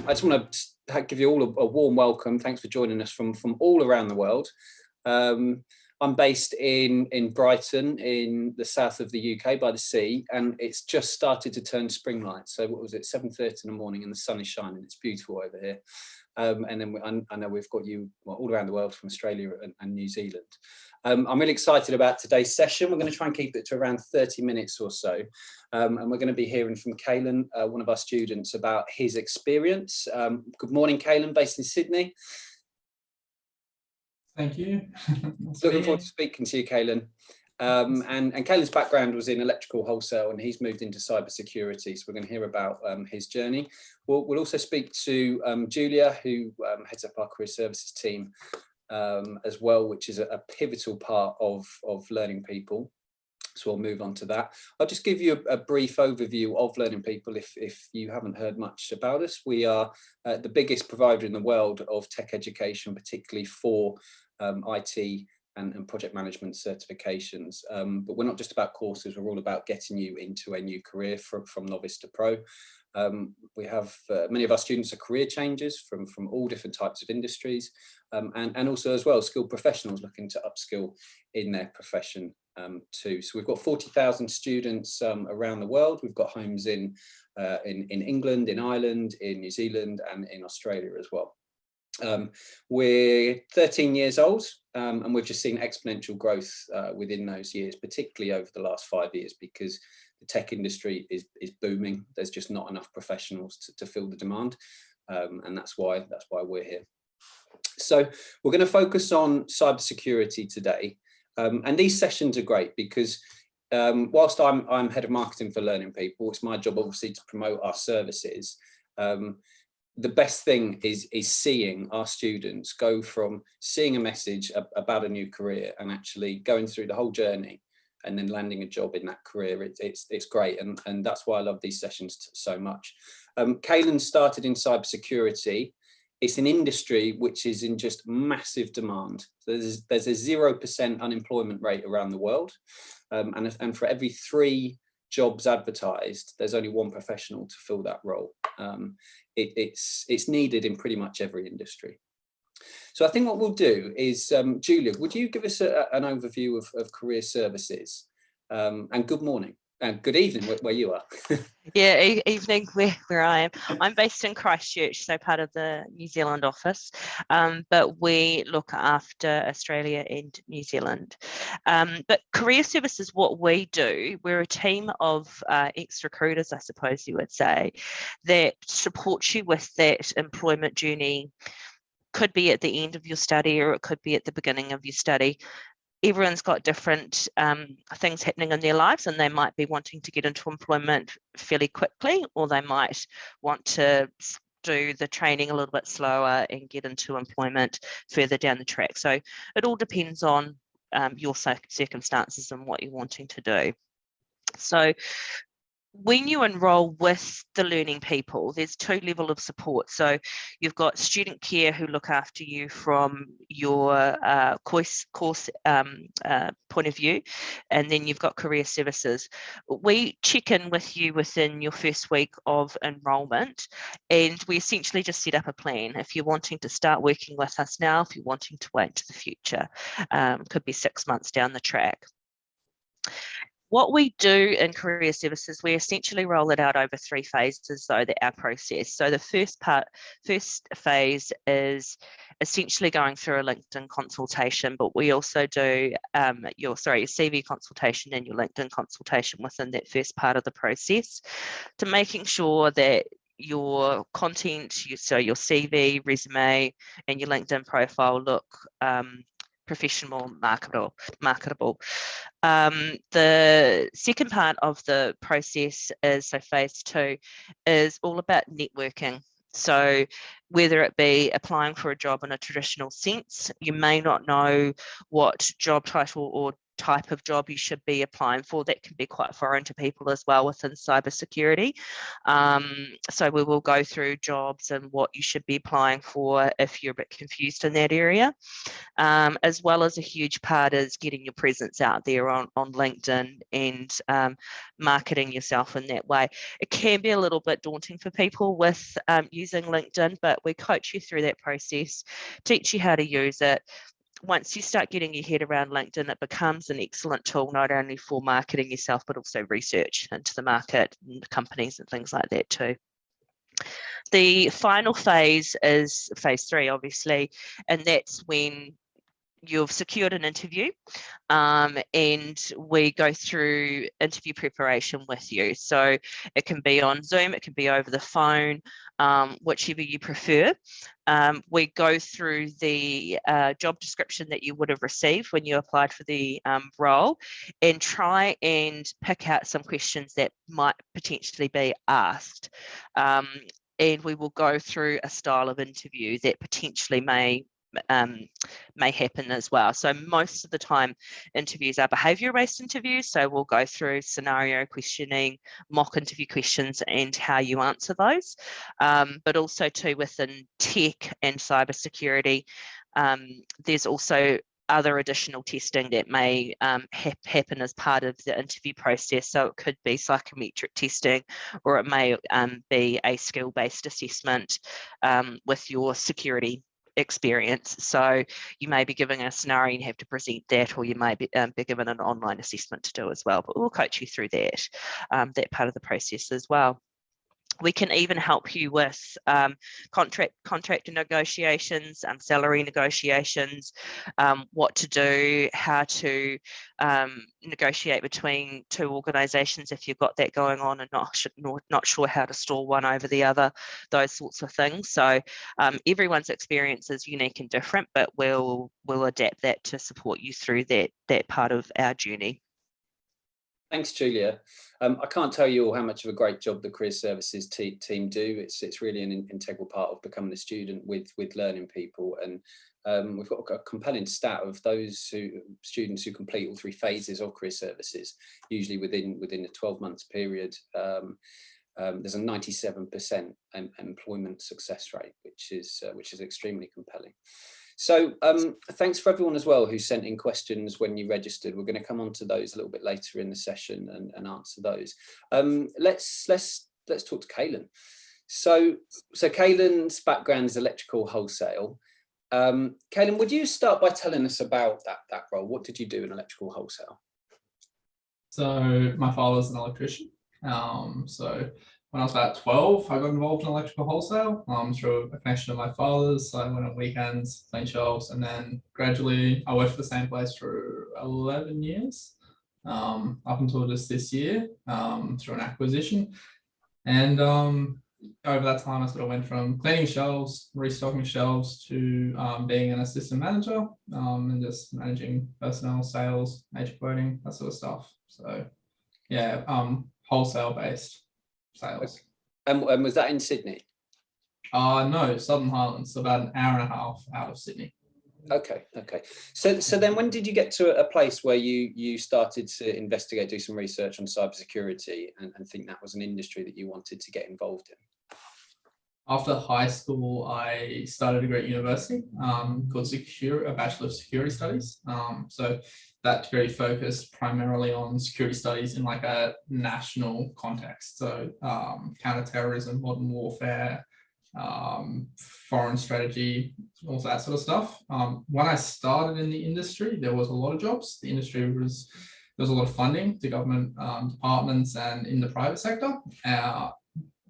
I just want to give you all a warm welcome. Thanks for joining us from all around the world. I'm based in Brighton, in the south of the UK by the sea, and it's just started to turn spring light. So what was it, 7:30 in the morning, and the sun is shining. It's beautiful over here. And then I know we've got you all around the world from Australia and New Zealand. I'm really excited about today's session. We're going to try and keep it to around 30 minutes or so. And we're going to be hearing from Caelun, one of our students, about his experience. Good morning, Caelun, based in Sydney. Thank you. Looking forward to speaking to you, Caelun. And Caelun's background was in electrical wholesale, and he's moved into cybersecurity. So we're going to hear about his journey. We'll also speak to Julia, who heads up our career services team as well, which is a pivotal part of learning people. So we'll move on to that. I'll just give you a brief overview of Learning People if you haven't heard much about us. We are the biggest provider in the world of tech education, particularly for IT and project management certifications. But we're not just about courses, we're all about getting you into a new career from novice to pro. We have many of our students are career changers from all different types of industries, and also as well skilled professionals looking to upskill in their profession too. So we've got 40,000 students around the world. We've got homes in England, in Ireland, in New Zealand, and in Australia as well. We're 13 years old, and we've just seen exponential growth within those years, particularly over the last 5 years, because the tech industry is booming. There's just not enough professionals to fill the demand, and that's why we're here. So we're going to focus on cybersecurity today, and these sessions are great because whilst I'm head of marketing for Learning People, it's my job obviously to promote our services. The best thing is seeing our students go from seeing a message about a new career and actually going through the whole journey and then landing a job in that career. It's great, and that's why I love these sessions so much. Caelun started in cybersecurity. It's an industry which is in just massive demand. There's a 0% unemployment rate around the world, and for every 3 jobs advertised, there's only 1 professional to fill that role. It's needed in pretty much every industry. So I think what we'll do is, Julia, would you give us an overview of career services? And good morning and good evening where you are. Yeah, evening where I am. I'm based in Christchurch, so part of the New Zealand office, but we look after Australia and New Zealand. But career services, what we do, we're a team of ex-recruiters, I suppose you would say, that support you with that employment journey. Could be at the end of your study, or it could be at the beginning of your study. Everyone's got different things happening in their lives, and they might be wanting to get into employment fairly quickly, or they might want to do the training a little bit slower and get into employment further down the track. So it all depends on your circumstances and what you're wanting to do. So when you enroll with the Learning People, there's 2 levels of support. So you've got student care, who look after you from your course point of view, and then you've got career services. We check in with you within your first week of enrolment, and we essentially just set up a plan. If you're wanting to start working with us now, if you're wanting to wait to the future, could be 6 months down the track. What we do in career services, we essentially roll it out over 3 phases, though, our process. So the first phase is essentially going through a LinkedIn consultation, but we also do your CV consultation and your LinkedIn consultation within that first part of the process, to making sure that your content, so your CV, resume, and your LinkedIn profile look professional, marketable. The second part of the process is, so phase 2, is all about networking. So whether it be applying for a job in a traditional sense, you may not know what job title or type of job you should be applying for. That can be quite foreign to people as well within cybersecurity. So we will go through jobs and what you should be applying for if you're a bit confused in that area. As well as a huge part is getting your presence out there on LinkedIn and marketing yourself in that way. It can be a little bit daunting for people with using LinkedIn, but we coach you through that process, teach you how to use it. Once you start getting your head around LinkedIn, it becomes an excellent tool, not only for marketing yourself, but also research into the market and companies and things like that too. The final phase is phase 3, obviously, and that's when you've secured an interview, and we go through interview preparation with you. So it can be on Zoom, it can be over the phone, whichever you prefer. We go through the job description that you would have received when you applied for the role, and try and pick out some questions that might potentially be asked. And we will go through a style of interview that potentially may happen as well. So most of the time interviews are behaviour-based interviews, so we'll go through scenario questioning, mock interview questions and how you answer those, but also too within tech and cybersecurity, there's also other additional testing that may happen as part of the interview process. So it could be psychometric testing, or it may be a skill-based assessment with your security experience. So you may be given a scenario and have to present that, or you may be given an online assessment to do as well, but we'll coach you through that, that part of the process as well. We can even help you with contract negotiations, salary negotiations, what to do, how to negotiate between two organisations if you've got that going on and not sure how to store one over the other, those sorts of things. So everyone's experience is unique and different, but we'll adapt that to support you through that part of our journey. Thanks, Julia. I can't tell you all how much of a great job the Career Services team do. It's really an integral part of becoming a student with learning people, and we've got a compelling stat of those students who complete all 3 phases of Career Services, usually within a 12 months period. There's a 97% employment success rate, which is extremely compelling. So thanks for everyone as well who sent in questions when you registered. We're going to come on to those a little bit later in the session and answer those. Let's talk to Caelun. So Caelun's background is electrical wholesale. Caelun, would you start by telling us about that role? What did you do in electrical wholesale? So my father's an electrician. So when I was about 12, I got involved in electrical wholesale through a connection of my father's. So I went on weekends, cleaned shelves, and then gradually I worked for the same place for 11 years, up until just this year, through an acquisition. And over that time, I sort of went from cleaning shelves, restocking shelves, to being an assistant manager, and just managing personnel, sales, major quoting, that sort of stuff. So yeah, wholesale-based sales. And was that in Sydney? No, Southern Highlands, about an hour and a half out of Sydney. Okay. So then when did you get to a place where you started to investigate, do some research on cybersecurity and think that was an industry that you wanted to get involved in? After high school, I started a degree at university called a Bachelor of Security Studies. So that degree focused primarily on security studies in like a national context. So counterterrorism, modern warfare, foreign strategy, all that sort of stuff. When I started in the industry, there was a lot of jobs. The industry there was a lot of funding to government departments and in the private sector.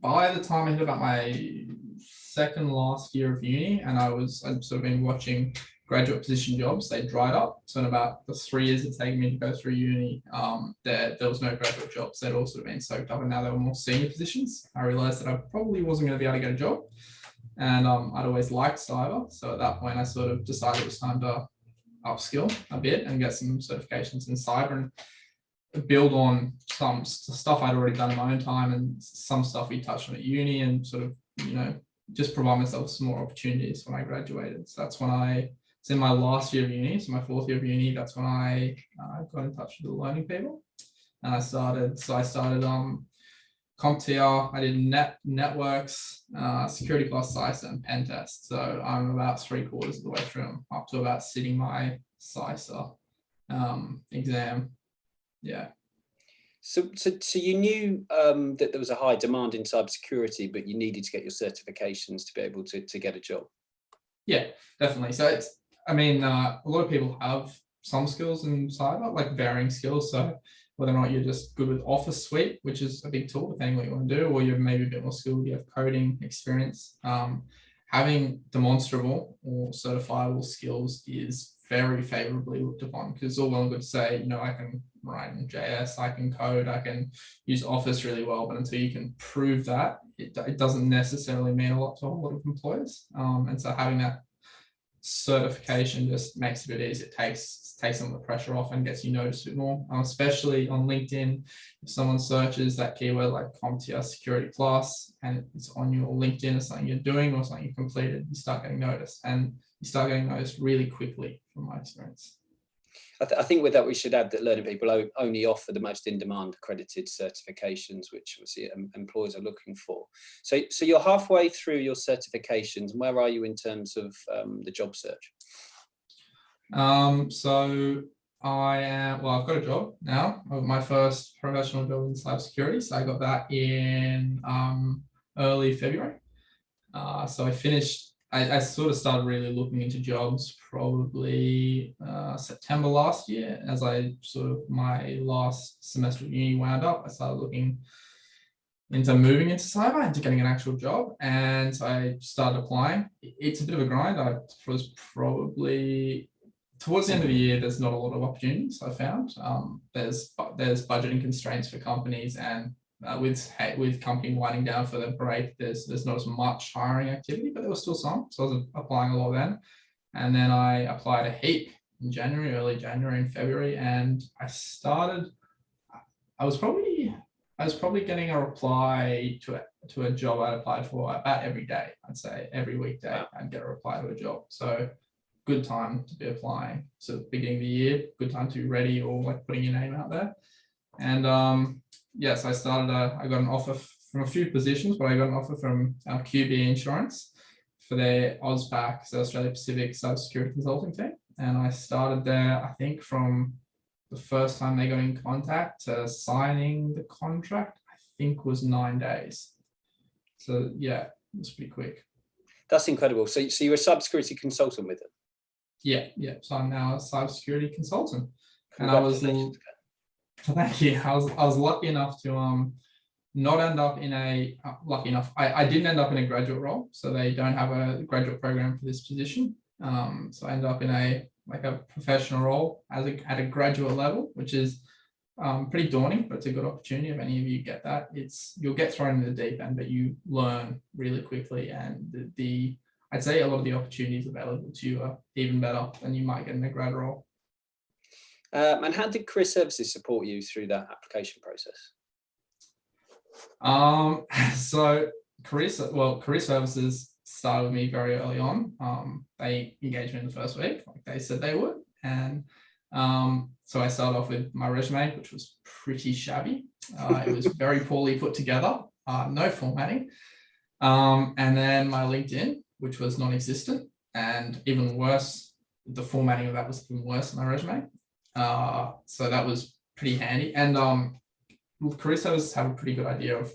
By the time I hit about my second last year of uni, and I'd sort of been watching graduate position jobs, they dried up. So in about the 3 years it's taken me to go through uni, there was no graduate jobs. They'd all sort of been soaked up, and now there were more senior positions. I realized that I probably wasn't going to be able to get a job, and I'd always liked cyber. So at that point I sort of decided it was time to upskill a bit and get some certifications in cyber and build on some stuff I'd already done in my own time and some stuff we touched on at uni, and sort of, just provide myself some more opportunities when I graduated. So that's when I it's in my last year of uni, so my 4th year of uni, that's when I got in touch with the learning people. And I started CompTIA, I did networks, security plus CISA and pen test. So I'm about 3/4 of the way through them, up to about sitting my CISA exam. Yeah. So you knew that there was a high demand in cybersecurity, but you needed to get your certifications to be able to get a job. Yeah, definitely. So it's, I mean, a lot of people have some skills in cyber, like varying skills. So whether or not you're just good with Office Suite, which is a big tool, depending what you want to do, or you're maybe a bit more skilled, you have coding experience. Having demonstrable or certifiable skills is very favorably looked upon, because it's all well and good to say, you know, I can write in JS, I can code, I can use Office really well, but until you can prove that, it doesn't necessarily mean a lot to a lot of employers. And so having that certification just makes it a bit easier. It takes some of the pressure off and gets you noticed a bit more, especially on LinkedIn. If someone searches that keyword like CompTIA Security Plus and it's on your LinkedIn as something you're doing or something you completed, you start getting noticed, and you start getting noticed really quickly from my experience. I think with that, we should add that learning people only offer the most in-demand accredited certifications, which obviously employers are looking for. So you're halfway through your certifications, and where are you in terms of the job search? So I am, well, I've got a job now. My first professional job in cybersecurity. So I got that in early February. So I finished, I sort of started really looking into jobs probably September last year. As I sort of, my last semester of uni wound up, I started looking into moving into cyber, into getting an actual job, and I started applying. It's a bit of a grind. I was probably, towards the end of the year, there's not a lot of opportunities I found. There's budgeting constraints for companies, and with company winding down for the break, there's not as much hiring activity, but there was still some. So I was applying a lot then. And then I applied a heap in January, early January and February, and I was probably getting a reply to a job I'd applied for about every day. I'd say every weekday I'd get a reply to a job. So good time to be applying. So beginning of the year, good time to be ready or like putting your name out there. And yes, I got an offer from a few positions, but I got an offer from QB Insurance for their AusPac, so Australia Pacific Cybersecurity Consulting team. And I started there, I think, from the first time they got in contact to signing the contract, I think was 9 days. So yeah, it was pretty quick. That's incredible. So you're a cybersecurity consultant with them? Yeah. So I'm now a cybersecurity consultant. And thank you. I was lucky enough to not end up in a I didn't end up in a graduate role, so they don't have a graduate program for this position. So I ended up in a professional role at a graduate level, which is pretty daunting, but it's a good opportunity. If any of you get that, you'll get thrown in the deep end, but you learn really quickly, and I'd say a lot of the opportunities available to you are even better than you might get in a grad role. And how did Career Services support you through that application process? So Career Services started with me very early on. They engaged me in the first week, like they said they would. And so I started off with my resume, which was pretty shabby. It was very poorly put together, no formatting. And then my LinkedIn, which was non-existent, and even worse, the formatting of that was even worse than my resume. So that was pretty handy. And Career Services have a pretty good idea of,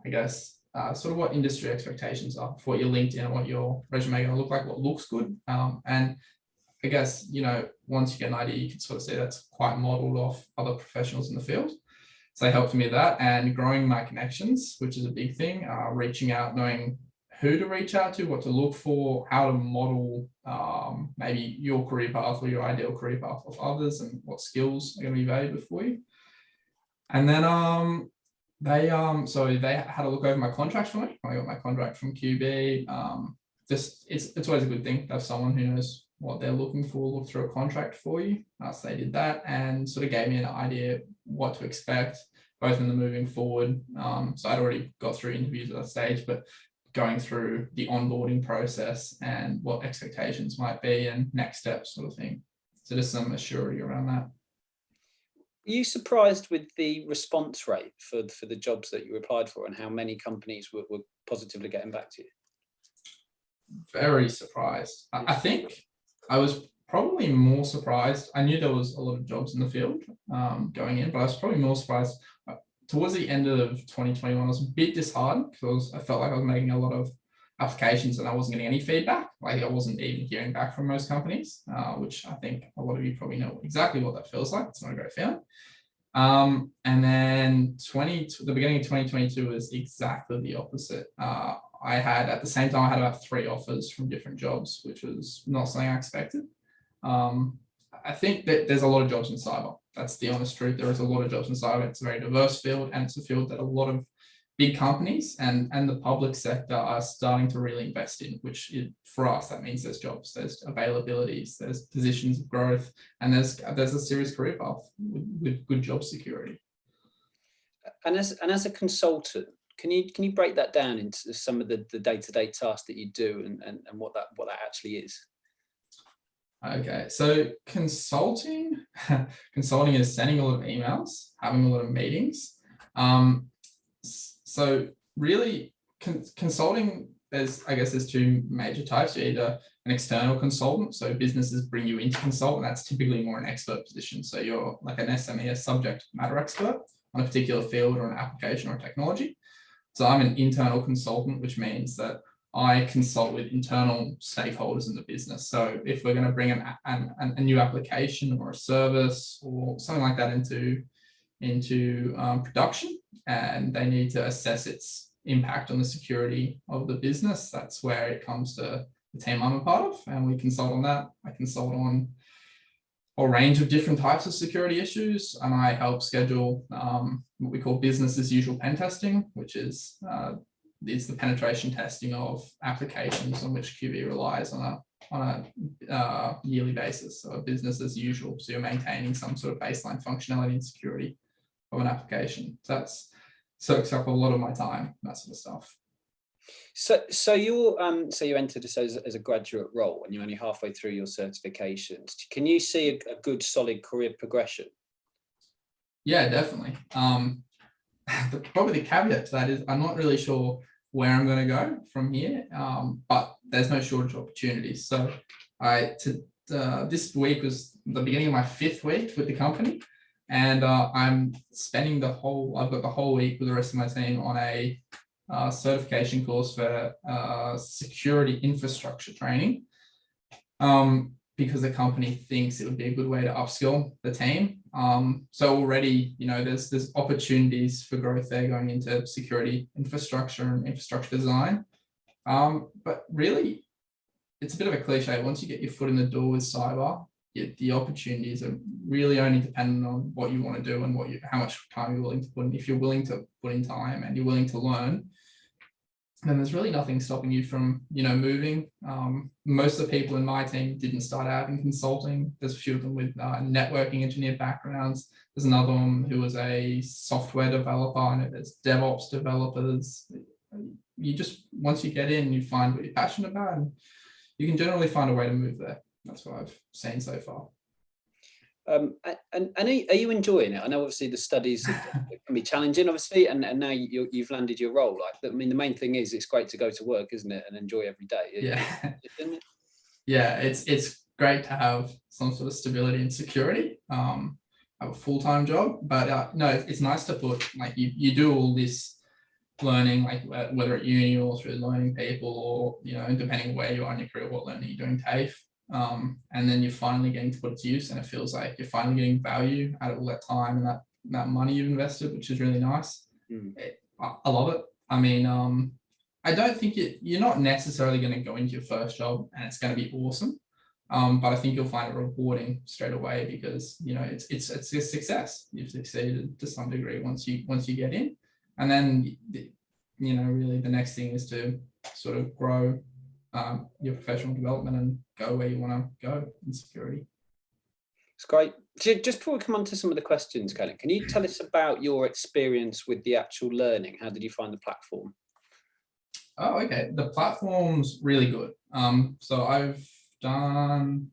I guess, sort of what industry expectations are for what your LinkedIn and what your resume are going to look like, what looks good. And I guess, once you get an idea, you can sort of see that's quite modeled off other professionals in the field. So they helped me with that, and growing my connections, which is a big thing, reaching out, knowing who to reach out to, what to look for, how to model maybe your career path or your ideal career path of others, and what skills are going to be valuable for you. And then they had a look over my contract for me. I got my contract from QB. It's always a good thing to have someone who knows what they're looking for look through a contract for you. So they did that and sort of gave me an idea what to expect, both in the moving forward. So I'd already got through interviews at that stage, but going through the onboarding process and what expectations might be and next steps sort of thing. So just some assurity around that. Are you surprised with the response rate for the jobs that you applied for and how many companies were positively getting back to you? Very surprised. I think I was probably more surprised. I knew there was a lot of jobs in the field going in, but I was probably more surprised towards the end of 2021. I was a bit disheartened because I felt like I was making a lot of applications and I wasn't getting any feedback. Like I wasn't even hearing back from most companies, which I think a lot of you probably know exactly what that feels like. It's not a great feeling. And then the beginning of 2022 was exactly the opposite. I had, at the same time, I had about 3 offers from different jobs, which was not something I expected. I think that there's a lot of jobs in cyber. That's the honest truth. There is a lot of jobs in cyber. It's a very diverse field, and it's a field that a lot of big companies and the public sector are starting to really invest in, which for us, that means there's jobs, there's availabilities, there's positions of growth, and there's a serious career path with good job security. And as a consultant, can you break that down into some of the day-to-day tasks that you do and what that actually is? Okay, so consulting is sending a lot of emails, having a lot of meetings. So really, consulting, there's 2 major types. You're either an external consultant, so businesses bring you in to consult, and that's typically more an expert position. So you're like an SME, a subject matter expert on a particular field or an application or technology. So I'm an internal consultant, which means that I consult with internal stakeholders in the business. So if we're going to bring a new application or a service or something like that into production, and they need to assess its impact on the security of the business, that's where it comes to the team I'm a part of, and we consult on that. I consult on a range of different types of security issues, and I help schedule what we call business as usual pen testing, which is the penetration testing of applications on which QB relies on a yearly basis, so business as usual. So you're maintaining some sort of baseline functionality and security of an application. So that soaks up a lot of my time, that sort of stuff. So you entered this as a graduate role, and you're only halfway through your certifications. Can you see a good solid career progression? Yeah, definitely. Probably the caveat to that is I'm not really sure where I'm going to go from here, but there's no shortage of opportunities. So this week was the beginning of my 5th week with the company, and I'm spending I've got the whole week with the rest of my team on a certification course for security infrastructure training, because the company thinks it would be a good way to upskill the team. So already, there's opportunities for growth there going into security infrastructure and infrastructure design. But really, it's a bit of a cliche. Once you get your foot in the door with cyber, the opportunities are really only dependent on what you want to do and how much time you're willing to put in. If you're willing to put in time and you're willing to learn, then there's really nothing stopping you from, moving. Most of the people in my team didn't start out in consulting. There's a few of them with networking engineer backgrounds. There's another one who was a software developer, and there's DevOps developers. Once you get in, you find what you're passionate about, and you can generally find a way to move there. That's what I've seen so far. And are you enjoying it? I know obviously the studies can be challenging, obviously, and now you've landed your role. The main thing is it's great to go to work, isn't it, and enjoy every day. Yeah, yeah, it's great to have some sort of stability and security. Have a full-time job, but no, it's nice to put you do all this learning, whether at uni or through learning people, or depending where you are in your career, what learning you're doing TAFE. And then you're finally getting to put it to use, and it feels like you're finally getting value out of all that time and that money you've invested, which is really nice. I love it. I don't think you're not necessarily going to go into your first job and it's going to be awesome, but I think you'll find it rewarding straight away because it's a success. You've succeeded to some degree once you get in, and then really the next thing is to sort of grow your professional development and go where you want to go in security. It's great. Just before we come on to some of the questions, Caelun, can you tell us about your experience with the actual learning? How did you find the platform? Oh, okay. The platform's really good. So I've done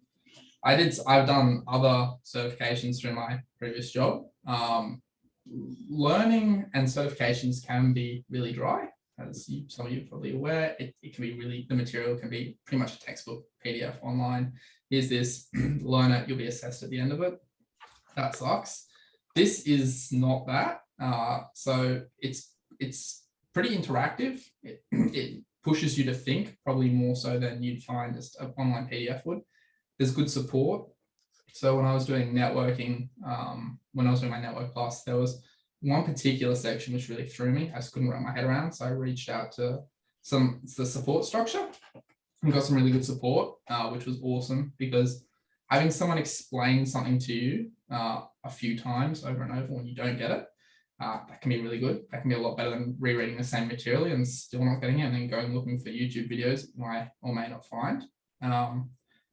other certifications through my previous job. Learning and certifications can be really dry, as some of you are probably aware. It can be really, the material can be pretty much a textbook PDF online. Here's this, learn it, you'll be assessed at the end of it. That sucks. This is not that. So it's pretty interactive. It pushes you to think, probably more so than you'd find just an online PDF would. There's good support. So when I was doing networking, when I was doing my network class, there was one particular section which really threw me. I just couldn't wrap my head around. So I reached out to the support structure and got some really good support, which was awesome, because having someone explain something to you a few times over and over when you don't get it, that can be really good. That can be a lot better than rereading the same material and still not getting it, and then going looking for YouTube videos you may or may not find.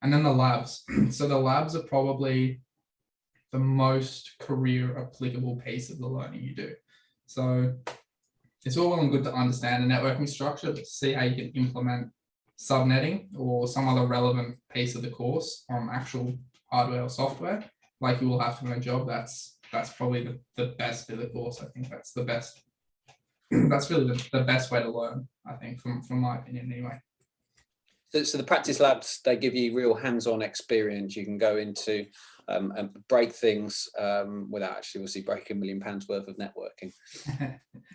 And then the labs. So the labs are probably the most career applicable piece of the learning you do. So it's all well and good to understand a networking structure, but to see how you can implement subnetting or some other relevant piece of the course on actual hardware or software, like you will have to in a job, that's probably the best bit of the course. I think that's the best. That's really the best way to learn, I think, from my opinion anyway. So the practice labs, they give you real hands-on experience. You can go into and break things without actually obviously breaking £1 million worth of networking.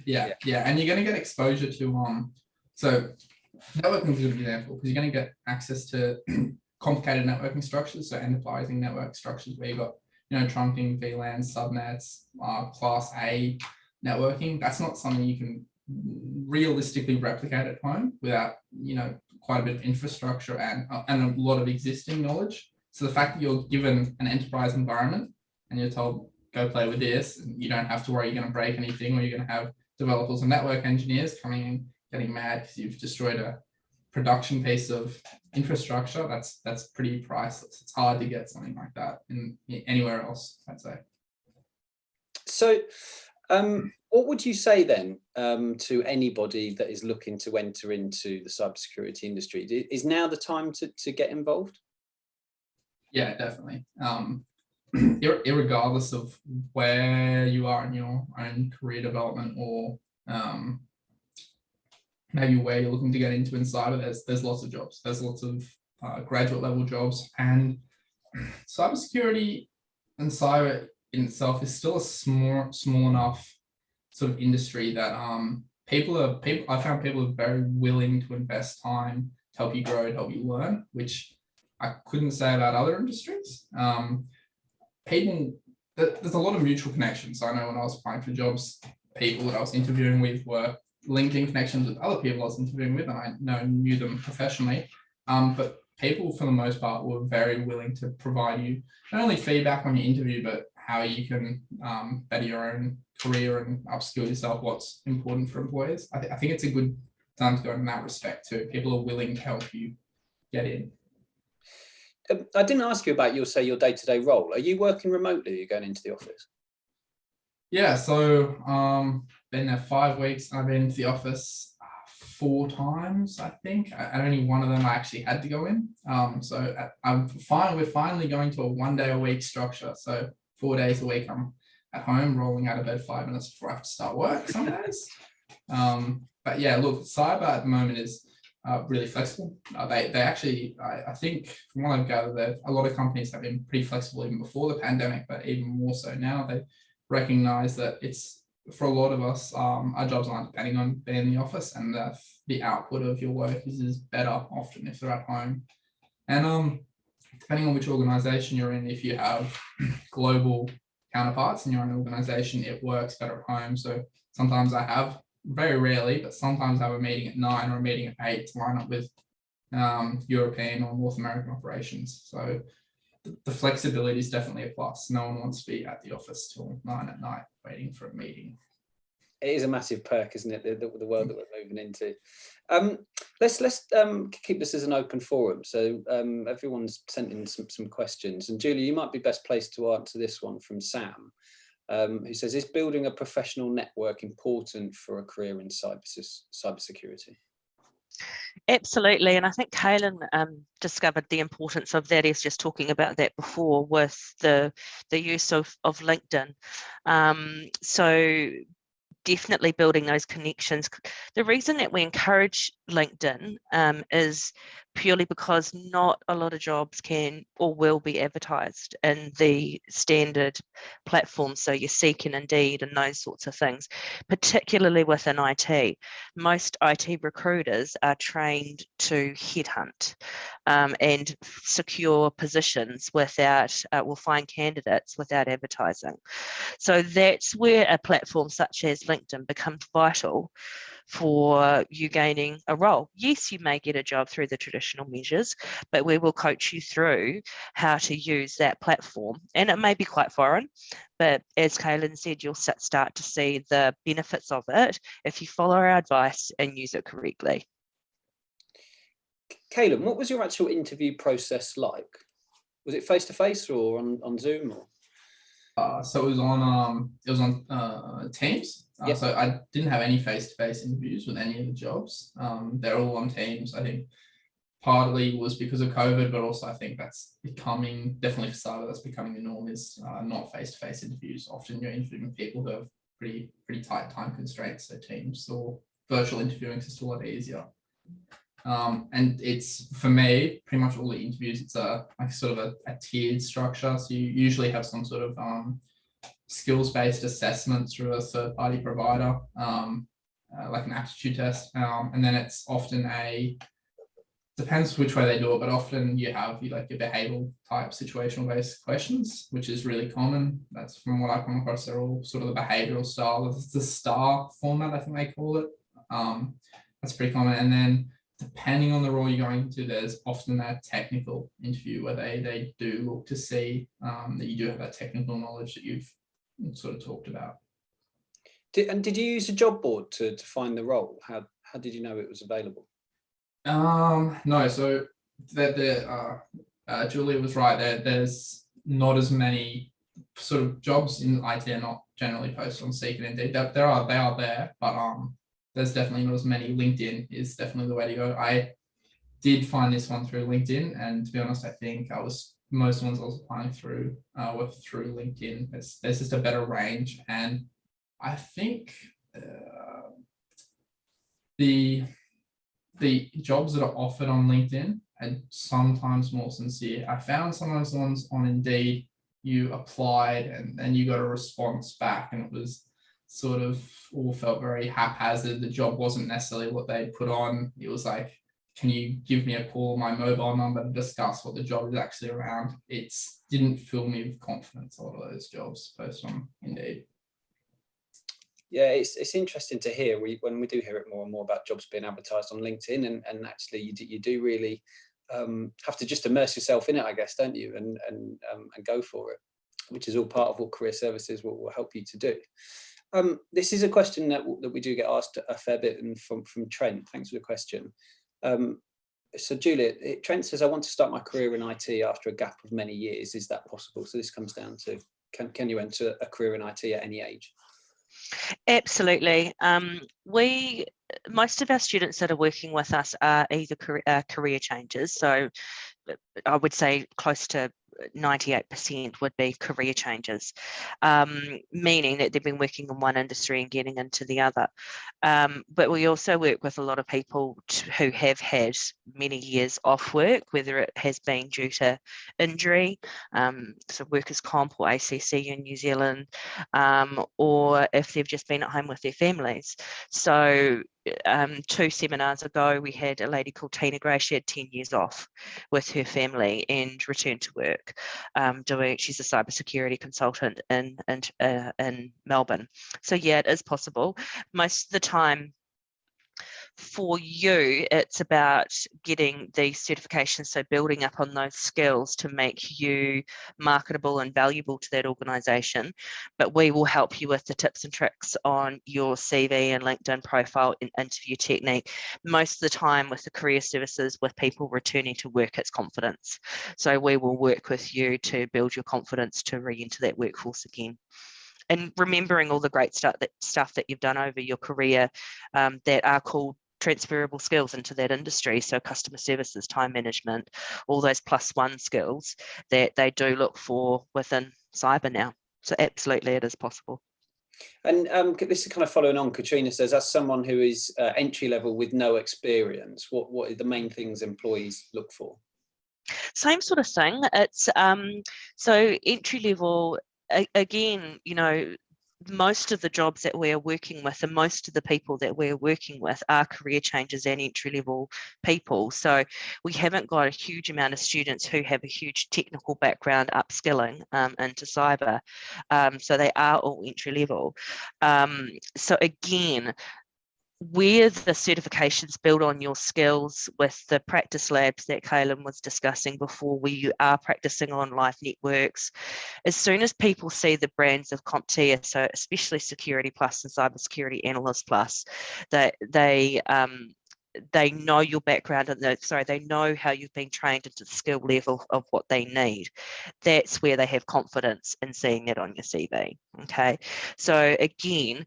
yeah, and you're going to get exposure to so networking is a good example, because you're going to get access to complicated networking structures, so enterprising network structures where you've got, you know, trunking, VLANs, subnets, class A networking. That's not something you can realistically replicate at home without, you know, quite a bit of infrastructure and a lot of existing knowledge. So the fact that you're given an enterprise environment and you're told, go play with this, and you don't have to worry you're going to break anything, or you're going to have developers and network engineers coming in getting mad because you've destroyed a production piece of infrastructure, that's pretty priceless. It's hard to get something like that in anywhere else, I'd say. So what would you say then to anybody that is looking to enter into the cybersecurity industry? Is now the time to get involved? Yeah, definitely. Irregardless of where you are in your own career development, or maybe where you're looking to get into in cyber, there's lots of jobs. There's lots of graduate level jobs, and cybersecurity and cyber in itself is still a small enough sort of industry that I found people are very willing to invest time to help you grow, to help you learn, which I couldn't say about other industries. There's a lot of mutual connections. I know when I was applying for jobs, people that I was interviewing with were LinkedIn connections with other people I was interviewing with, and I knew them professionally. But people, for the most part, were very willing to provide you not only feedback on your interview, but how you can better your own career and upskill yourself, what's important for employers. I think it's a good time to go in that respect too. People are willing to help you get in. I didn't ask you about your day-to-day role. Are you working remotely? Are you going into the office? Yeah, so been there 5 weeks. I've been into the office 4 times, I think. And only one of them I actually had to go in. So we're finally going to a 1 day a week structure. So 4 days a week I'm at home, rolling out of bed 5 minutes before I have to start work some days. But yeah, look, cyber at the moment is really flexible. They actually, I think from what I've gathered, a lot of companies have been pretty flexible even before the pandemic, but even more so now. They recognize that it's, for a lot of us, our jobs aren't depending on being in the office, and the output of your work is better often if they're at home. And depending on which organization you're in, if you have global counterparts in your own organization, it works better at home. So sometimes I have, very rarely, but sometimes I have a meeting at 9 or a meeting at 8 to line up with European or North American operations. So the flexibility is definitely a plus. No one wants to be at the office till 9 at night waiting for a meeting. It is a massive perk, isn't it? The world that we're moving into. Let's keep this as an open forum. So everyone's sent in some questions, and Julie, you might be best placed to answer this one from Sam, who says, "Is building a professional network important for a career in cybersecurity?" Absolutely, and I think Caelun discovered the importance of that. He's just talking about that before with the use of LinkedIn. So definitely building those connections. The reason that we encourage LinkedIn is purely because not a lot of jobs can or will be advertised in the standard platforms. So your Seek and Indeed and those sorts of things, particularly within IT. Most IT recruiters are trained to headhunt and secure positions without, will find candidates without advertising. So that's where a platform such as LinkedIn becomes vital for you gaining a role. Yes, you may get a job through the traditional measures, but we will coach you through how to use that platform. And it may be quite foreign, but as Caelun said, you'll start to see the benefits of it if you follow our advice and use it correctly. Caelun, what was your actual interview process like? Was it face-to-face or on Zoom? Or? So it was on Teams. Yep. So I didn't have any face-to-face interviews with any of the jobs. They're all on Teams. I think partly was because of COVID, but also I think that's becoming, definitely for starters, that's becoming the norm, is not face-to-face interviews. Often you're interviewing people who have pretty tight time constraints. So Teams or virtual interviewing is just a lot easier. And it's, for me, pretty much all the interviews, it's like sort of a tiered structure. So you usually have some sort of skills-based assessment through a third-party provider, like an aptitude test. And then it's often depends which way they do it, but often you have like your behavioral type situational-based questions, which is really common. That's from what I come across. They're all sort of the behavioral style. It's the STAR format, I think they call it. That's pretty common. And then depending on the role you're going into, there's often that technical interview where they do look to see that you do have that technical knowledge that you've sort of talked about. Did you use a job board to find the role? How did you know it was available? No, so Julia was right. There's not as many sort of jobs in IT are not generally posted on Seek and Indeed. They are there, but there's definitely not as many. LinkedIn is definitely the way to go. I did find this one through LinkedIn, and to be honest, I think most ones I was applying through were through LinkedIn. There's just a better range, and I think the jobs that are offered on LinkedIn are sometimes more sincere. I found sometimes the ones on Indeed, you applied and you got a response back, and it was sort of all felt very haphazard. The job wasn't necessarily what they put on. It was like, can you give me a call on my mobile number to discuss what the job is actually around? It didn't fill me with confidence, a lot of those jobs posted on Indeed. Yeah, it's interesting to hear when we do hear it more and more about jobs being advertised on LinkedIn, and actually you do really have to just immerse yourself in it, I guess, don't you, and go for it, which is all part of what career services will help you to do. This is a question that we do get asked a fair bit, and from Trent. Thanks for the question. So Julia, Trent says, I want to start my career in IT after a gap of many years. Is that possible? So this comes down to, can you enter a career in IT at any age? Absolutely. Most of our students that are working with us are either career changes. So I would say close to 98% would be career changes, meaning that they've been working in one industry and getting into the other. But we also work with a lot of people who have had many years off work, whether it has been due to injury, so workers' comp or ACC in New Zealand, or if they've just been at home with their families. So 2 seminars ago, we had a lady called Tina Gray. She had 10 years off with her family and returned to work. She's a cybersecurity consultant in Melbourne. So yeah, it is possible. Most of the time, for you, it's about getting the certification, so building up on those skills to make you marketable and valuable to that organisation. But we will help you with the tips and tricks on your CV and LinkedIn profile and interview technique. Most of the time with the career services, with people returning to work, it's confidence. So we will work with you to build your confidence to re-enter that workforce again. And remembering all the great stuff that you've done over your career that are called transferable skills into that industry. So customer services, time management, all those +1 skills that they do look for within cyber now. So absolutely, it is possible. And this is kind of following on. Katrina says, as someone who is entry level with no experience, what are the main things employees look for? Same sort of thing. It's so entry level, again, you know, most of the jobs that we're working with and most of the people that we're working with are career changers and entry level people. So we haven't got a huge amount of students who have a huge technical background upskilling into cyber. So they are all entry level. So again, where the certifications build on your skills with the practice labs that Caelun was discussing before, where you are practicing on live networks, as soon as people see the brands of CompTIA, so especially Security Plus and Cybersecurity Analyst Plus, that they know your background and they know how you've been trained into the skill level of what they need. That's where they have confidence in seeing that on your CV. Okay, so again,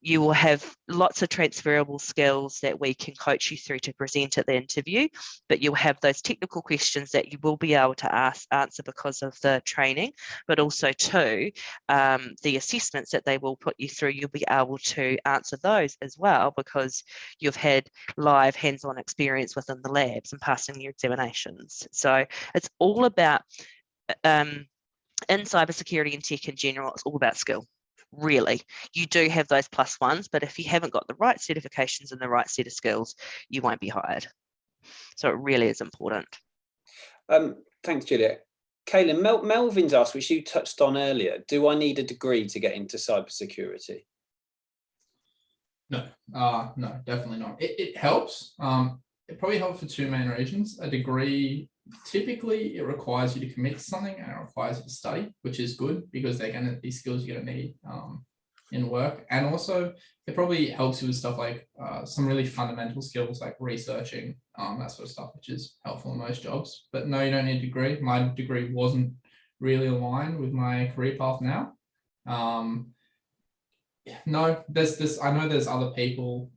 you will have lots of transferable skills that we can coach you through to present at the interview, but you'll have those technical questions that you will be able to answer because of the training, but also too, the assessments that they will put you through, you'll be able to answer those as well because you've had live hands-on experience within the labs and passing your examinations. So it's all about, in cybersecurity and tech in general, it's all about skill. Really, you do have those +1s, but if you haven't got the right certifications and the right set of skills, you won't be hired. So it really is important. Thanks, Julia. Caelun, Melvin's asked, which you touched on earlier, do I need a degree to get into cybersecurity? No, no, definitely not. It helps. It probably helps for two main reasons. A degree, typically it requires you to commit to something and it requires you to study, which is good because these skills you're going to need in work. And also it probably helps you with stuff like some really fundamental skills like researching, that sort of stuff, which is helpful in most jobs. But no, you don't need a degree. My degree wasn't really aligned with my career path now. No, there's this, I know there's other people.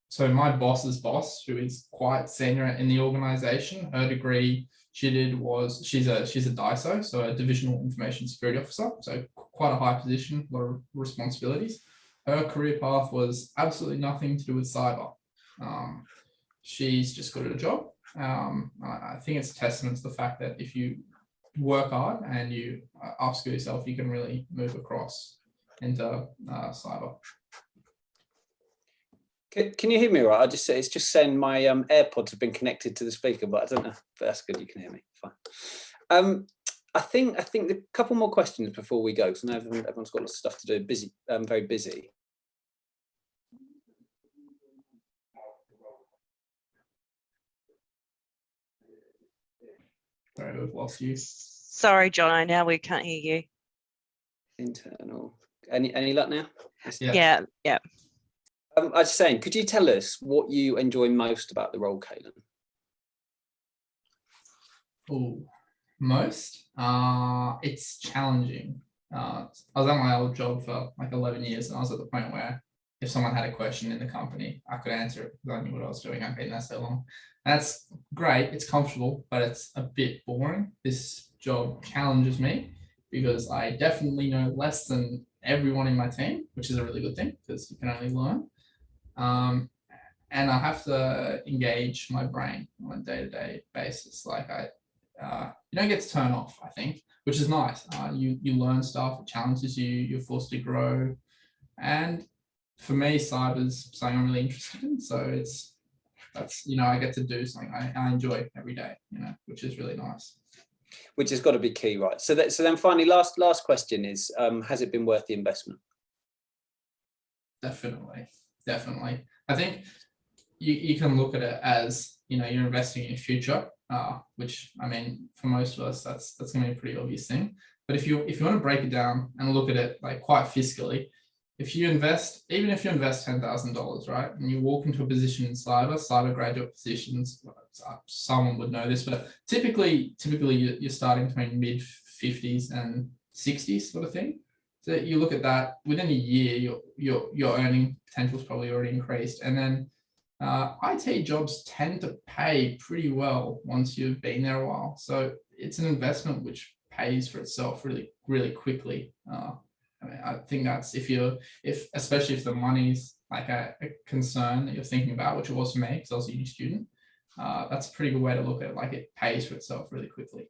So my boss's boss, who is quite senior in the organization, her degree she did was, she's a DISO, so a Divisional Information Security Officer, so quite a high position, a lot of responsibilities. Her career path was absolutely nothing to do with cyber. She's just good at a job. I think it's a testament to the fact that if you work hard and you upskill yourself, you can really move across into cyber. Can you hear me all right? It's just saying my AirPods have been connected to the speaker, but I don't know if that's good. You can hear me fine. I think a couple more questions before we go, because I know everyone's got lots of stuff to do. Busy, very busy. Sorry, we've lost you. Sorry, John. Now we can't hear you. Internal. Any luck now? Yeah. I was saying, could you tell us what you enjoy most about the role, Caelun? Oh, most? It's challenging. I was at my old job for like 11 years, and I was at the point where if someone had a question in the company, I could answer it because I knew what I was doing. I've been there so long. That's great. It's comfortable, but it's a bit boring. This job challenges me because I definitely know less than everyone in my team, which is a really good thing because you can only learn. And I have to engage my brain on a day-to-day basis. Like you don't get to turn off, I think, which is nice. You learn stuff, it challenges you, you're forced to grow. And for me, cyber's something I'm really interested in. So that's I get to do something I enjoy every day, which is really nice. Which has got to be key, right? So then finally, last question is, has it been worth the investment? Definitely. I think you can look at it as, you're investing in your future, which, I mean, for most of us, that's going to be a pretty obvious thing. But if you want to break it down and look at it like quite fiscally, even if you invest $10,000, right, and you walk into a position in cyber graduate positions, someone would know this, but typically you're starting between mid 50s and 60s sort of thing. So you look at that, within a year, your earning potential is probably already increased. And then IT jobs tend to pay pretty well once you've been there a while. So it's an investment which pays for itself really, really quickly. I think that's especially if the money's like a concern that you're thinking about, which it was for me because I was a uni student. That's a pretty good way to look at it. Like it pays for itself really quickly.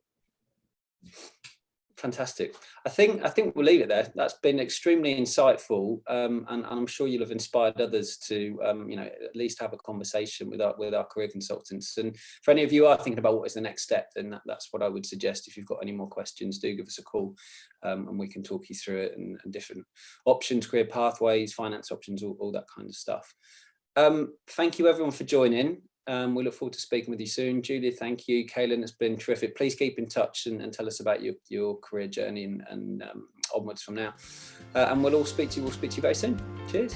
Fantastic. I think we'll leave it there. That's been extremely insightful, and I'm sure you'll have inspired others to at least have a conversation with our career consultants. And for any of you who are thinking about what is the next step, then that's what I would suggest. If you've got any more questions, do give us a call, and we can talk you through it and different options, career pathways, finance options, all that kind of stuff. Thank you everyone for joining. We look forward to speaking with you soon. Julia, thank you. Caelun, it's been terrific. Please keep in touch and tell us about your career journey and onwards from now. And we'll speak to you very soon. Cheers.